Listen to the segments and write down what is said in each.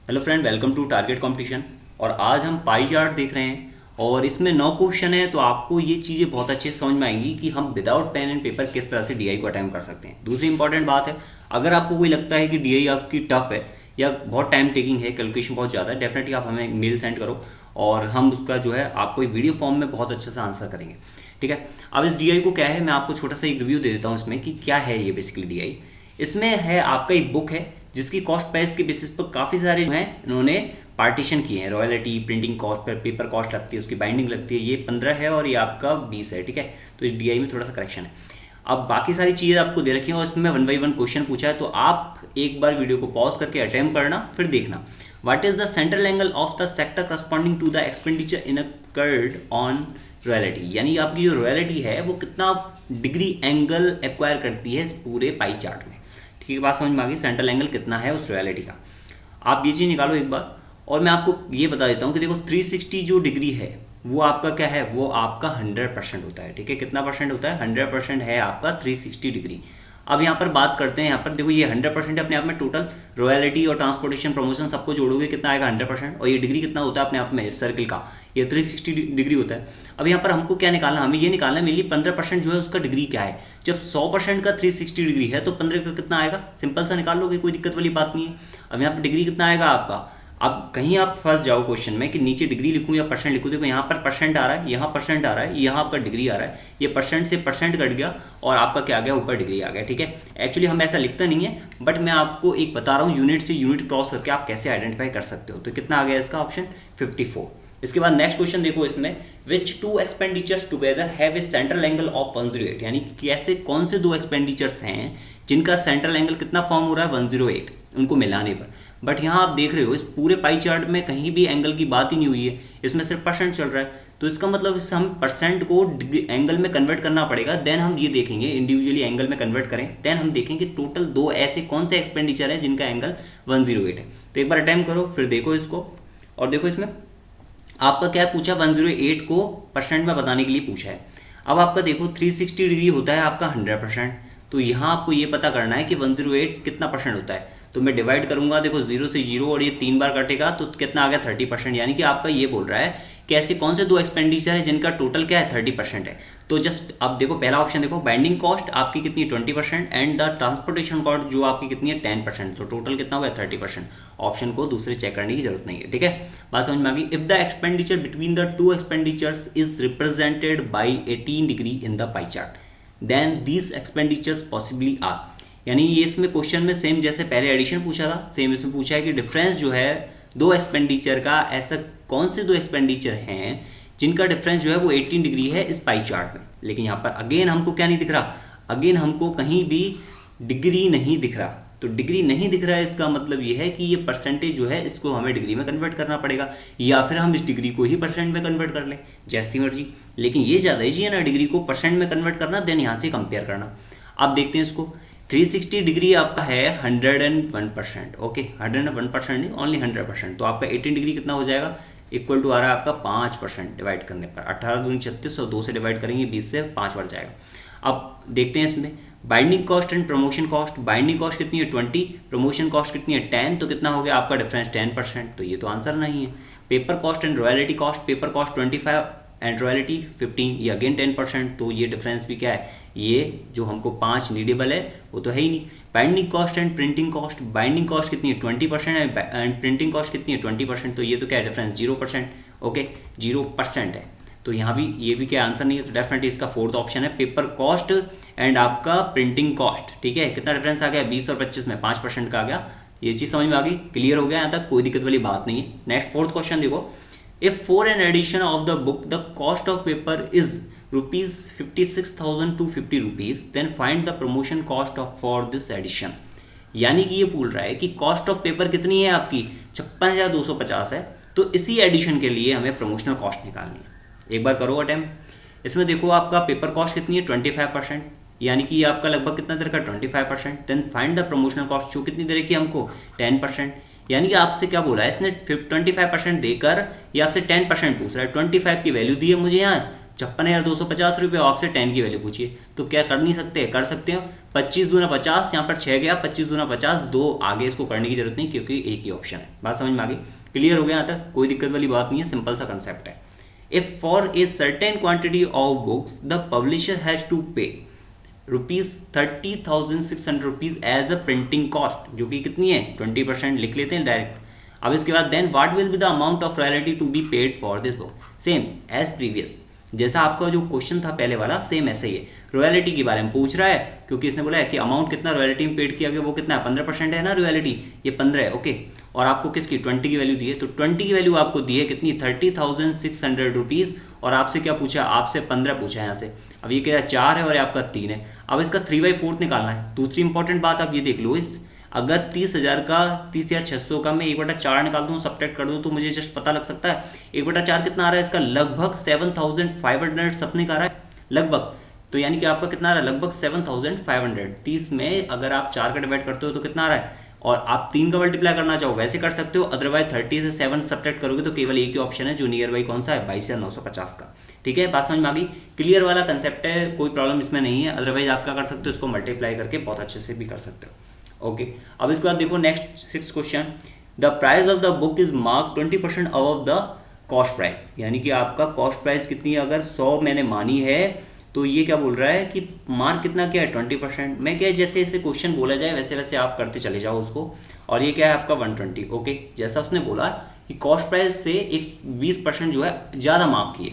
Hello friend, welcome to Target Competition. और आज हम पाई चार्ट देख रहे हैं और इसमें 9 क्वेश्चन है। तो आपको ये चीज़ें बहुत अच्छे से समझ में आएंगी कि हम विदाउट पेन एंड पेपर किस तरह से डीआई को अटैम्प्ट कर सकते हैं। दूसरी इंपॉर्टेंट बात है, अगर आपको कोई लगता है कि डीआई आपकी टफ है या बहुत टाइम टेकिंग है, कैलकुलेशन बहुत ज़्यादा है, डेफिनेटली आप हमें मेल सेंड करो और हम उसका जो है आपको एक वीडियो फॉर्म में बहुत अच्छे से आंसर करेंगे। ठीक है। अब इस डीआई को क्या है, मैं आपको छोटा सा एक रिव्यू दे देता हूँ इसमें कि क्या है ये बेसिकली डीआई। इसमें है आपका एक बुक है जिसकी कॉस्ट प्राइस के बेसिस पर काफ़ी सारे जो हैं इन्होंने पार्टीशन किए हैं। Royalty, printing cost per paper cost लगती है, उसकी बाइंडिंग लगती है, ये 15 है और ये आपका 20 है। ठीक है। तो इस डीआई में थोड़ा सा करेक्शन है। अब बाकी सारी चीज़ें आपको दे रखी हैं और इसमें 1 बाई 1 क्वेश्चन पूछा है। तो आप एक बार वीडियो को पॉज करके अटेम्प्ट करना, फिर देखना। What is the central angle of the sector corresponding to the expenditure incurred on royalty, यानी आपकी जो रॉयल्टी है वो कितना डिग्री एंगल एक्वायर करती है इस पूरे पाई चार्ट में। ठीक है, बात समझ में आ गई। सेंट्रल एंगल कितना है उस रॉयल्टी का, आप ये चीज़ निकालो एक बार। और मैं आपको ये बता देता हूँ कि देखो 360 जो डिग्री है वो आपका क्या है, वो आपका 100% होता है। ठीक है, कितना परसेंट होता है? 100% है आपका 360 डिग्री। अब यहाँ पर बात करते हैं, यहाँ पर देखो ये 100% है अपने आप में। टोटल रॉयल्टी और ट्रांसपोर्टेशन प्रमोशन सबको जोड़ोगे कितना आएगा? 100%। और ये डिग्री कितना होता है अपने आप में सर्किल का? ये 360 डिग्री होता है। अब यहाँ पर हमको क्या निकालना, हमें ये निकालना है मेनली 15% जो है उसका डिग्री क्या है। जब 100% का 360 डिग्री है तो 15 का कितना आएगा? सिंपल सा निकाल लोगे, कोई दिक्कत वाली बात नहीं है। अब यहाँ पर डिग्री कितना आएगा आपका। अब कहीं आप फंस जाओ क्वेश्चन में कि नीचे डिग्री लिखूं या परसेंट लिखूं। देखो यहाँ पर परसेंट आ रहा है, यहाँ परसेंट आ रहा है, यहाँ आपका डिग्री आ रहा है। ये परसेंट से परसेंट कट गया और आपका क्या आ गया? ऊपर डिग्री आ गया। ठीक है। एक्चुअली हम ऐसा लिखते नहीं है, बट मैं आपको एक बता रहा हूँ यूनिट से यूनिट क्रॉस करके आप कैसे आइडेंटिफाई कर सकते हो। तो कितना आ गया इसका ऑप्शन? 54। इसके बाद नेक्स्ट क्वेश्चन देखो, इसमें which two expenditures together have a central angle of 108, यानी कैसे कौन से दो एक्सपेंडिचर्स हैं जिनका सेंट्रल एंगल कितना फॉर्म हो रहा है? 108, उनको मिलाने पर। बट यहाँ आप देख रहे हो इस पूरे पाई चार्ट में कहीं भी एंगल की बात ही नहीं हुई है, इसमें सिर्फ परसेंट चल रहा है। तो इसका मतलब इससे हम परसेंट को एंगल में कन्वर्ट करना पड़ेगा। देन हम ये देखेंगे, इंडिविजुअली एंगल में कन्वर्ट करें, देन हम देखेंगे टोटल दो ऐसे कौन से एक्सपेंडिचर है जिनका एंगल 108 है। तो एक बार अटेम्प्ट करो, फिर देखो इसको। और देखो इसमें आपका क्या पूछा, 108 को परसेंट में बताने के लिए पूछा है। अब आपका देखो 360 डिग्री होता है आपका 100%। तो यहाँ आपको ये पता करना है कि 108 कितना परसेंट होता है। तो मैं डिवाइड करूंगा, देखो 0 से 0 और ये 3 बार कटेगा तो कितना आ गया? 30%। यानी कि आपका ये बोल रहा है कि ऐसे कौन से दो एक्सपेंडिचर है जिनका टोटल क्या है? 30% है। तो जस्ट अब देखो पहला ऑप्शन देखो, बाइंडिंग कॉस्ट आपकी कितनी है? 20% एंड द ट्रांसपोर्टेशन कॉस्ट जो आपकी कितनी है? 10%। तो टोटल कितना हो गया? 30%। ऑप्शन को दूसरे चेक करने की जरूरत नहीं है। ठीक है, बात समझ में आ गई। If the expenditure between the two expenditures is represented by 18 degree in the pie chart, then these expenditures possibly are, यानी ये इसमें क्वेश्चन में सेम जैसे पहले एडिशन पूछा था, सेम इसमें पूछा है कि डिफरेंस जो है दो एक्सपेंडिचर का, ऐसा कौन से दो एक्सपेंडिचर हैं जिनका डिफरेंस जो है वो 18 डिग्री है इस पाई चार्ट में। लेकिन यहाँ पर अगेन हमको क्या नहीं दिख रहा? अगेन हमको कहीं भी डिग्री नहीं दिख रहा। तो डिग्री नहीं दिख रहा है, इसका मतलब ये है कि ये परसेंटेज जो है इसको हमें डिग्री में कन्वर्ट करना पड़ेगा, या फिर हम इस डिग्री को ही परसेंट में कन्वर्ट कर लें, जैसी मर्जी। लेकिन ये ज़्यादा ईजी है ना, डिग्री को परसेंट में कन्वर्ट करना, देन यहाँ से कंपेयर करना। आप देखते हैं इसको, 360 डिग्री आपका है 101%। ओके, 101% नहीं, ओनली 100%। तो आपका 18 डिग्री कितना हो जाएगा? इक्वल टू आ रहा है आपका 5% डिवाइड करने पर। 18 दूनी 36 और 2 से डिवाइड करेंगे 20 से 5 बढ़ जाएगा। अब देखते हैं इसमें binding cost and promotion cost. Binding cost कितनी है? 20, प्रमोशन कॉस्ट कितनी है? 10। तो कितना हो गया आपका डिफरेंस? 10%। तो ये तो आंसर नहीं है। Paper cost and royalty cost, paper cost 25 and royalty 15, ये अगेन 10%। तो ये डिफरेंस भी क्या है? ये जो हमको 5 नीडेबल है वो तो है ही नहीं। Binding cost and printing cost, binding cost कितनी है? 20% एंड प्रिंटिंग कॉस्ट कितनी है? 20%। तो ये तो क्या है डिफरेंस? 0%। ओके, 0% है। तो यहाँ भी ये भी क्या आंसर नहीं है। तो डेफिनेटली इसका फोर्थ ऑप्शन है, पेपर कॉस्ट एंड आपका प्रिंटिंग कॉस्ट। ठीक है, कितना डिफरेंस आ गया? 20 और 25 में 5% का आ गया। ये चीज़ समझ में आ गई, क्लियर हो गया यहाँ तक, कोई दिक्कत वाली बात नहीं है। नेक्स्ट फोर्थ क्वेश्चन देखो, if for an edition of the book the cost of paper is ₹56,000 to ₹50, then find the promotion cost of for this edition. यानी कि ये बोल रहा है कि कॉस्ट ऑफ पेपर कितनी है आपकी? 56,250 है। तो इसी एडिशन के लिए हमें प्रमोशनल कॉस्ट निकालनी है। एक बार करो अटेम्प्ट। इसमें देखो आपका पेपर कॉस्ट कितनी है? 25%, यानी कि ये आपका लगभग कितना दे रखा? 25%। Then find the promotional cost जो कितनी दे रखी है हमको? 10%। यानी कि आपसे क्या बोला है इसने? 25% देकर ये आपसे 10% पूछ रहा है। 25 की वैल्यू दी है मुझे यहाँ, ₹56,250 आपसे 10 की वैल्यू पूछिए, तो क्या कर नहीं सकते? कर सकते हो। 25 दूना 50, यहाँ पर 6 गया, 25 दूना 50, 2 आगे इसको करने की जरूरत नहीं क्योंकि एक ही ऑप्शन है। बात समझ में आ गई? क्लियर हो गया यहाँ तक? कोई दिक्कत वाली बात नहीं है, सिंपल सा कंसेप्ट है। If for a certain quantity of books the publisher has to pay ₹30,600 as a printing cost, जो कि कितनी है? 20% लिख लेते हैं डायरेक्ट। अब इसके बाद then what will be the amount of royalty to be paid for this book? Same as previous, जैसा आपका जो क्वेश्चन था पहले वाला, सेम ऐसे ही है। रॉयल्टी के बारे में पूछ रहा है क्योंकि इसने बोला है कि अमाउंट कितना रॉयल्टी में पेड किया गया, वो कितना है? 15% है ना रॉयल्टी, ये 15 है, ओके। और आपको किसकी? 20 की वैल्यू दी है, तो 20 की वैल्यू आपको दी है कितनी? ₹30,600। और आपसे क्या पूछा? आपसे 15 पूछा है यहाँ से। अब ये क्या 4 है और आपका 3 है। अब इसका 3/4 निकालना है। दूसरी इंपॉर्टेंट बात आप ये देख लो, इस अगर 30,000 का 30,600 का मैं 1/4 निकाल दूँ, सब्ट्रैक्ट कर दूँ, तो मुझे जस्ट पता लग सकता है 1/4 कितना आ रहा है इसका? लगभग 7,500 समथिंग आ रहा है लगभग। तो यानी कि आपका कितना आ रहा है? लगभग 7,500। 30 में अगर आप 4 का डिवाइड करते हो तो कितना आ रहा है? और आप 3 का मल्टीप्लाई करना चाहो वैसे कर सकते हो, अदरवाइज 30 से 7 सब्ट्रैक्ट करोगे तो केवल एक ही ऑप्शन है जो नियर बाई कौन सा है? 22,950 का। ठीक है, बात समझ में आ गई? क्लियर वाला कंसेप्ट है, कोई प्रॉब्लम इसमें नहीं है। अदरवाइज आप क्या कर सकते हो? इसको मल्टीप्लाई करके बहुत अच्छे से भी कर सकते हो। ओके, अब इसके बाद देखो next 6 question. The price of the book is mark 20% above the cost price, यानी कि आपका कॉस्ट प्राइस कितनी है? अगर 100 मैंने मानी है तो ये क्या बोल रहा है कि मार्क कितना क्या है? 20%। मैं क्या है, जैसे जैसे क्वेश्चन बोला जाए वैसे वैसे आप करते चले जाओ उसको। और ये क्या है आपका 120। ओके, जैसा उसने बोला कि कॉस्ट प्राइस से एक 20% जो है ज़्यादा मार्क किए।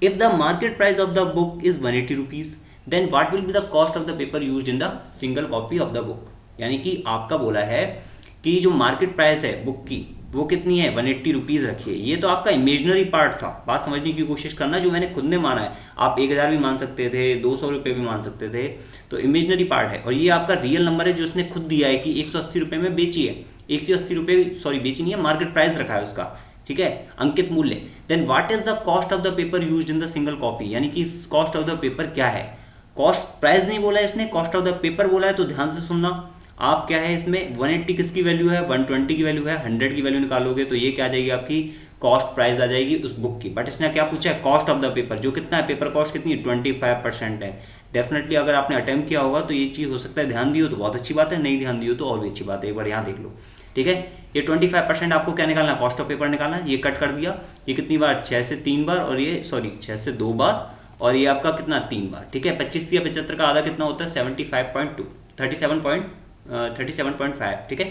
If the market price of the book is ₹180, then what will be the cost of the paper used in the single copy of the book? यानी कि आपका बोला है कि जो मार्केट प्राइस है बुक की वो कितनी है? ₹180 रखिए। ये तो आपका इमेजनरी पार्ट था, बात समझने की कोशिश करना, जो मैंने खुद ने माना है। आप 1,000 भी मान सकते थे, ₹200 भी मान सकते थे, तो इमेजनरी पार्ट है। और ये आपका रियल नंबर है जो उसने खुद दिया है कि ₹180 में बेची है। ₹180, सॉरी बेची नहीं है, मार्केट प्राइस रखा है उसका, ठीक है, अंकित मूल्य। Then what is the cost of the paper used in the single copy, यानी कि कॉस्ट ऑफ द पेपर क्या है? कॉस्ट प्राइस नहीं बोला है इसने, कॉस्ट ऑफ द पेपर बोला है, तो ध्यान से सुनना। आप क्या है इसमें 180 किसकी वैल्यू है? 120 की वैल्यू है। 100 की वैल्यू निकालोगे तो ये क्या आ जाएगी? आपकी कॉस्ट प्राइस आ जाएगी उस बुक की। बट इसने क्या पूछा है? कॉस्ट ऑफ द पेपर, जो कितना है? पेपर कॉस्ट कितनी है? 25% है। डेफिनेटली अगर आपने अटेम्प्ट किया होगा तो ये चीज़ हो सकता है ध्यान दियो तो बहुत अच्छी बात है, नहीं ध्यान दियो तो और भी अच्छी बात है। एक बार यहाँ देख लो, ठीक है। ये 25% आपको क्या निकालना है? कॉस्ट ऑफ पेपर निकालना है। ये कट कर दिया, ये कितनी बार? 6 से 3 बार, और ये सॉरी 6 से 2 बार, और ये आपका कितना? 3 बार, ठीक है। 25 या 75 का आधा कितना होता है? 75.2, 37.5, ठीक है।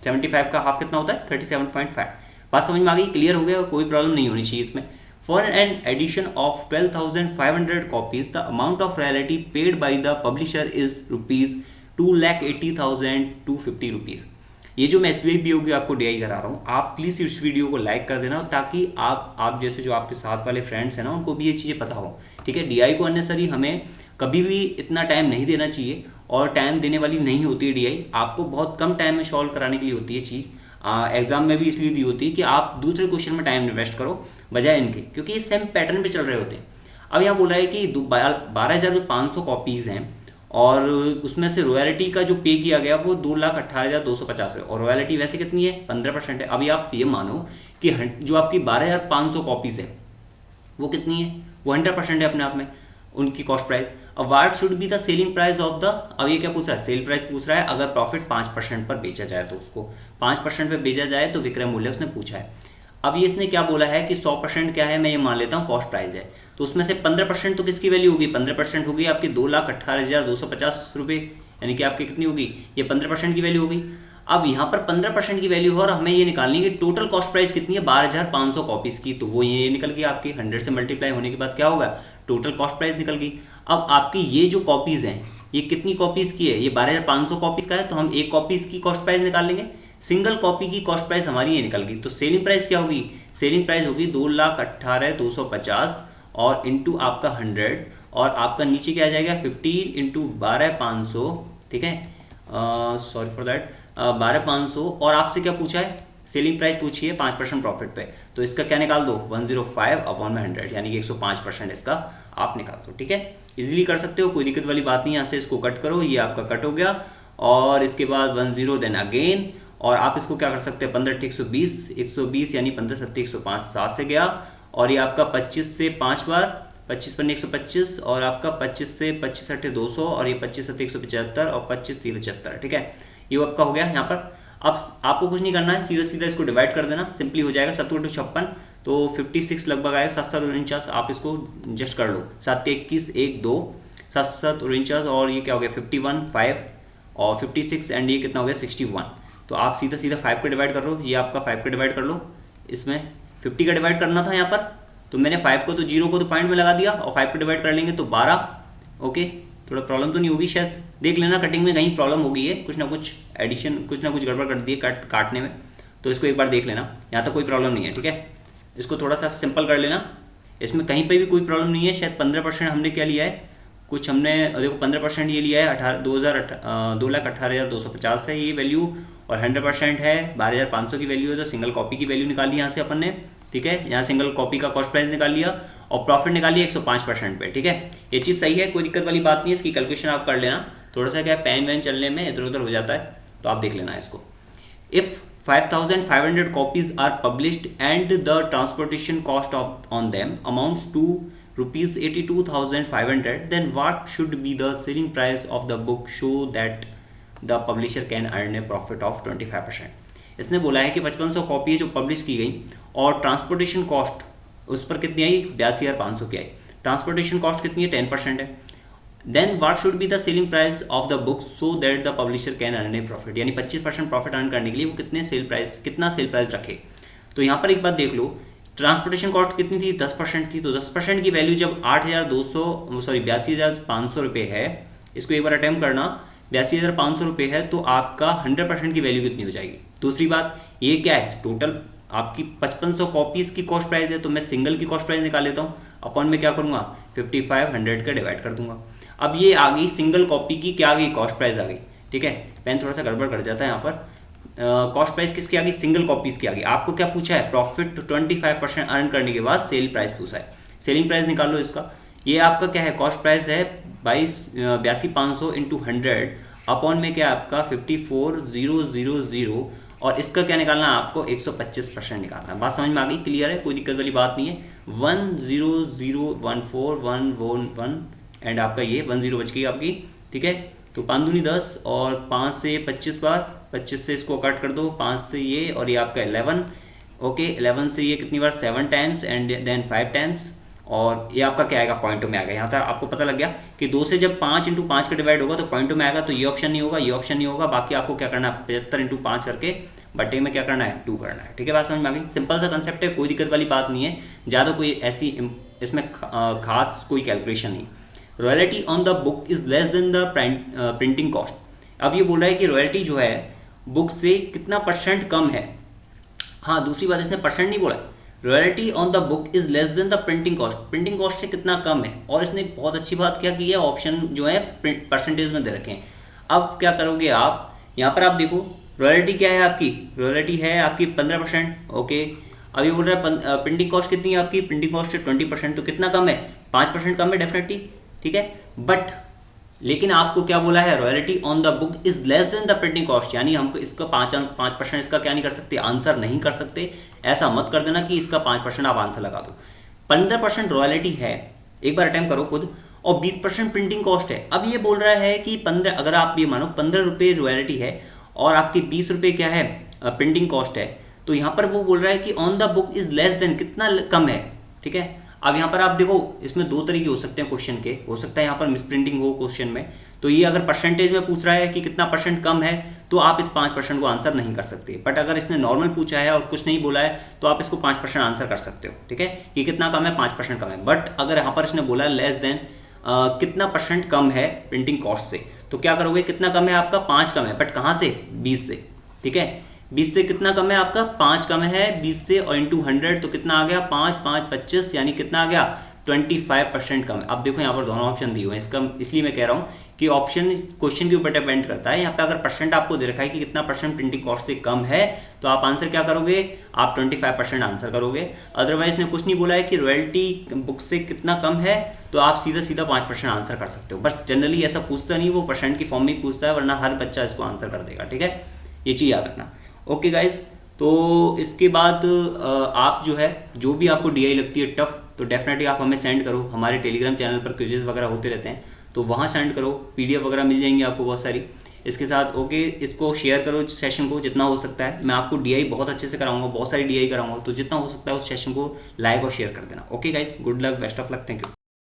75 का हाफ कितना होता है? 37.5। बात समझ में आ गई? क्लियर हो गया? कोई प्रॉब्लम नहीं होनी चाहिए इसमें। For an edition of 12,500 copies the amount of royalty paid by the publisher is ₹2,80,250। ये जो मैं SBI BOQ आपको DI करा रहा हूँ, आप प्लीज़ इस वीडियो को लाइक कर देना ताकि आप जैसे जो आपके साथ वाले फ्रेंड्स हैं ना, उनको भी ये चीज़ें पता हो, ठीक है। DI को अननेसरी हमें कभी भी इतना टाइम नहीं देना चाहिए, और टाइम देने वाली नहीं होती है DI। आपको बहुत कम टाइम में सॉल्व कराने के लिए होती है चीज़। एग्जाम में भी इसलिए दी होती है कि आप दूसरे क्वेश्चन में टाइम इन्वेस्ट करो बजाय इनके, क्योंकि ये सेम पैटर्न पे चल रहे होते हैं। अब यहाँ बोला है कि 12,500 कॉपीज़ हैं, और उसमें से रॉयल्टी का जो पे किया गया वो 2,18,250 है, और रॉयल्टी वैसे कितनी है? 15% है। अभी आप ये मानो कि जो आपकी 12,500 कॉपीज़ है वो कितनी है? वो 100% है अपने आप में उनकी कॉस्ट प्राइस। अब what should be the selling price of the, अब ये क्या पूछ रहा है? सेल प्राइस पूछ रहा है। अगर प्रॉफिट 5% पर बेचा जाए तो उसको 5% पर बेचा जाए तो विक्रय मूल्य उसने पूछा है। अब ये इसने क्या बोला है कि 100% क्या है? मैं ये मान लेता हूँ कॉस्ट प्राइस है, तो उसमें से 15% तो किसकी वैल्यू होगी? 15% होगी आपकी 2,18,250 यानी कि आपकी कितनी होगी? ये 15% की वैल्यू होगी। अब यहाँ पर 15% की वैल्यू हो, और हमें ये निकालनी है कि टोटल कॉस्ट प्राइस कितनी है? 12,500 कॉपीज की, तो वो ये निकल गई आपकी। 100 से मल्टीप्लाई होने के बाद क्या होगा? टोटल कॉस्ट प्राइस निकल गई। अब आपकी ये जो कॉपीज हैं, ये कितनी कॉपीज की है? ये 12,500 कॉपीज का है, तो हम एक कॉपीज की कॉस्ट प्राइस निकाल लेंगे। सिंगल कॉपी की कॉस्ट प्राइस हमारी ये निकल गई, तो सेलिंग प्राइस क्या होगी? सेलिंग प्राइस होगी 2,18,250 और इंटू आपका 100, और आपका नीचे क्या आ जाएगा? 15 इंटू 12,500, ठीक है, सॉरी फॉर दैट, 12,500। और आपसे क्या पूछा है? सेलिंग प्राइस पूछी है 5% प्रॉफिट पे, तो इसका क्या निकाल दो? 105/100, यानी कि 105% इसका आप निकाल दो, ठीक है। इजीली कर सकते हो, कोई दिक्कत वाली बात नहीं। यहाँ से इसको कट करो, ये आपका कट हो गया, और इसके बाद 10 देन अगेन, और आप इसको क्या कर सकते हैं? 15 120 यानी 15 7 105, 7 से गया, और ये आपका 25 से 5 बार 25 पन्ने 125 और आपका 25 से 25 अट्ठे 200 और ये 25 सत्ते 175 और 25 तीन 75, ठीक है। ये आपका हो गया यहाँ पर। अब आपको कुछ नहीं करना है, सीधा सीधा इसको डिवाइड कर देना, सिंपली हो जाएगा। 7 टू 56 तो 56 लगभग आएगा। 7 49, आप इसको जस्ट कर लो। 7 21 1 2 7 49 और ये क्या हो गया 51 5 और 56 एंड ये कितना हो गया 61। तो आप सीधा सीधा 5 को डिवाइड कर लो, ये आपका 5 को डिवाइड कर लो। इसमें 50 का डिवाइड करना था यहाँ पर, तो मैंने 5 को तो 0 को तो पॉइंट में लगा दिया और 5 को डिवाइड कर लेंगे तो 12। ओके, थोड़ा प्रॉब्लम तो नहीं होगी, शायद देख लेना कटिंग में कहीं प्रॉब्लम हो गई है, कुछ ना कुछ एडिशन कुछ ना कुछ गड़बड़ कर दी है काटने में, तो इसको एक बार देख लेना। यहाँ तक कोई प्रॉब्लम नहीं है, ठीक है। इसको थोड़ा सा सिंपल कर लेना, इसमें कहीं पे भी कोई प्रॉब्लम नहीं है। शायद 15% हमने क्या लिया है, कुछ हमने देखो 15% ये लिया है 2,18,250 है ये वैल्यू, और 100% है 12,500 की वैल्यू है, तो सिंगल कॉपी की वैल्यू निकाली यहाँ से अपन ने, ठीक है। यहाँ सिंगल कॉपी का कॉस्ट प्राइस निकाल लिया और प्रॉफिट निकाल लिया 105% पे, ठीक है। ये चीज़ सही है, कोई दिक्कत वाली बात नहीं है, इसकी कैलकुलेशन आप कर लेना। थोड़ा सा क्या पेन वैन चलने में इधर उधर हो जाता है, तो आप देख लेना इसको। If 5,500 copies are published and the transportation cost on them amounts to rupees 82,500, then what should be the selling price of the book show that the publisher can earn a profit of 25%। इसने बोला है कि 5500 copy जो publish की गई और transportation cost उस पर कितनी आई 82,500 की आई। ट्रांसपोर्टेशन कॉस्ट कितनी है 10% है। Then what should be the selling price of the book so that the publisher can earn a profit, यानी 25% प्रॉफिट अर्न करने के लिए वो कितना सेल प्राइस रखे। तो यहाँ पर एक बात देख लो, ट्रांसपोर्टेशन कॉस्ट कितनी थी 10% थी, तो 10% की वैल्यू जब 82,500 रुपये है, इसको एक बार अटेम्प्ट करना, 82,500 रुपये है, तो आपका 100% की वैल्यू कितनी हो जाएगी। दूसरी बात ये क्या है, टोटल आपकी 5500 कॉपीज़ की कॉस्ट प्राइस है, तो मैं सिंगल की कॉस्ट प्राइस निकाल लेता हूँ, अपॉन में क्या करूँगा 5500 का डिवाइड कर दूंगा। अब ये आ गई सिंगल कॉपी की क्या आ गई कॉस्ट प्राइस आ गई, ठीक है। पेन थोड़ा सा गड़बड़ कर जाता है यहाँ पर। कॉस्ट प्राइस किसकी आ गई, सिंगल कॉपीज की आ गई। आपको क्या पूछा है, प्रॉफिट 25% अर्न करने के बाद सेल प्राइस पूछा है, सेलिंग प्राइस निकाल लो इसका। ये आपका क्या है, कॉस्ट प्राइस है 82,500 इंटू 100 अपॉन में क्या आपका 54,000 और इसका क्या निकालना है आपको 125% निकालना है। बात समझ में आ गई, क्लियर है, कोई दिक्कत वाली बात नहीं है। 100,14111 एंड आपका ये 10 बच गई आपकी, ठीक है। तो 5 दूनी 10 और 5 से 25 बार, 25 से इसको कट कर दो, 5 से ये और ये आपका 11, ओके। 11 से ये कितनी बार 7 टाइम्स एंड देन 5 टाइम्स, और ये आपका क्या आएगा पॉइंटों में आएगा। यहाँ तक आपको पता लग गया कि 2 से जब 5 इंटू 5 का डिवाइड होगा तो पॉइंटों में आएगा, तो ये ऑप्शन नहीं होगा, ये ऑप्शन नहीं होगा। बाकी आपको क्या करना है 75 इंटू 5 करके बटे में क्या करना है 2 करना है, ठीक है। बात समझ में आ गई, सिंपल सा कंसेप्ट है, कोई दिक्कत वाली बात नहीं है, ज़्यादा कोई ऐसी इसमें खास कोई कैलकुलेशन नहीं। Royalty on the book is less than the printing cost. अब ये बोल रहा है कि रॉयल्टी जो है बुक से कितना % कम है। हाँ, दूसरी बात इसने परसेंट नहीं बोला, royalty on the book is less than the printing cost, printing cost से कितना कम है। और इसने बहुत अच्छी बात क्या की है, ऑप्शन जो है परसेंटेज में दे रखे हैं। अब क्या करोगे आप, यहाँ पर आप देखो रॉयल्टी क्या है आपकी, रॉयल्टी है आपकी 15%, ओके। अब ये बोल रहा है प्रिंटिंग कॉस्ट कितनी है आपकी, प्रिंटिंग कॉस्ट से 20%, तो कितना कम है 5% कम है डेफिनेटली, ठीक है। बट लेकिन आपको क्या बोला है, royalty on the book is less than the printing cost, यानी हमको इसका 5% इसका क्या नहीं कर सकते, आंसर नहीं कर सकते। ऐसा मत कर देना कि इसका 5% आप आंसर लगा दो। 15% रॉयल्टी है, एक बार अटेम्प्ट करो खुद, और 20% प्रिंटिंग कॉस्ट है। अब ये बोल रहा है कि 15, अगर आप ये मानो 15 रुपये रॉयल्टी है और आपके 20 रुपये क्या है प्रिंटिंग कॉस्ट है, तो यहाँ पर वो बोल रहा है कि on the book is less than कितना कम है, ठीक है। अब यहाँ पर आप देखो इसमें 2 तरीके हो सकते हैं क्वेश्चन के, हो सकता है यहाँ पर मिसप्रिंटिंग हो क्वेश्चन में, तो ये अगर परसेंटेज में पूछ रहा है कि कितना % कम है तो आप इस 5% को आंसर नहीं कर सकते। बट अगर इसने नॉर्मल पूछा है और कुछ नहीं बोला है तो आप इसको 5% आंसर कर सकते हो, ठीक है। कि कितना कम है 5% कम है। बट अगर यहाँ पर इसने बोला लेस देन कितना % कम है प्रिंटिंग कॉस्ट से, तो क्या करोगे, कितना कम है आपका 5 कम है, बट कहाँ से 20 से, ठीक है। 20 से कितना कम है आपका 5 कम है 20 से, और इंटू 100 तो कितना आ गया 5 5 25, यानी कितना आ गया 25% कम है। अब देखो यहाँ पर दोनों ऑप्शन दिए हुए हैं, इसका इसलिए मैं कह रहा हूँ कि ऑप्शन क्वेश्चन के ऊपर डिपेंड करता है। यहाँ पे अगर % आपको दे रखा है कि कितना % प्रिंटिंग कॉस्ट से कम है, तो आप आंसर क्या करोगे, आप 25% आंसर करोगे। अदरवाइज ने कुछ नहीं बोला है कि रॉयल्टी बुक से कितना कम है, तो आप सीधा सीधा 5% आंसर कर सकते हो। बस जनरली ऐसा पूछता नहीं, वो % की फॉर्म में पूछता है, वरना हर बच्चा इसको आंसर कर देगा, ठीक है। ये चीज़ याद रखना, ओके गाइज। तो इसके बाद आप जो है जो भी आपको DI लगती है टफ, तो डेफिनेटली आप हमें सेंड करो। हमारे टेलीग्राम चैनल पर क्विजेस वगैरह होते रहते हैं, तो वहाँ सेंड करो, पीडीएफ वगैरह मिल जाएंगी आपको बहुत सारी। इसके साथ ओके, इसको शेयर करो इस सेशन को जितना हो सकता है। मैं आपको डीआई बहुत अच्छे से कराऊंगा, बहुत सारी डीआई कराऊंगा, तो जितना हो सकता है उस सेशन को लाइक और शेयर कर देना। Okay guys, good luck, best of luck, thank you.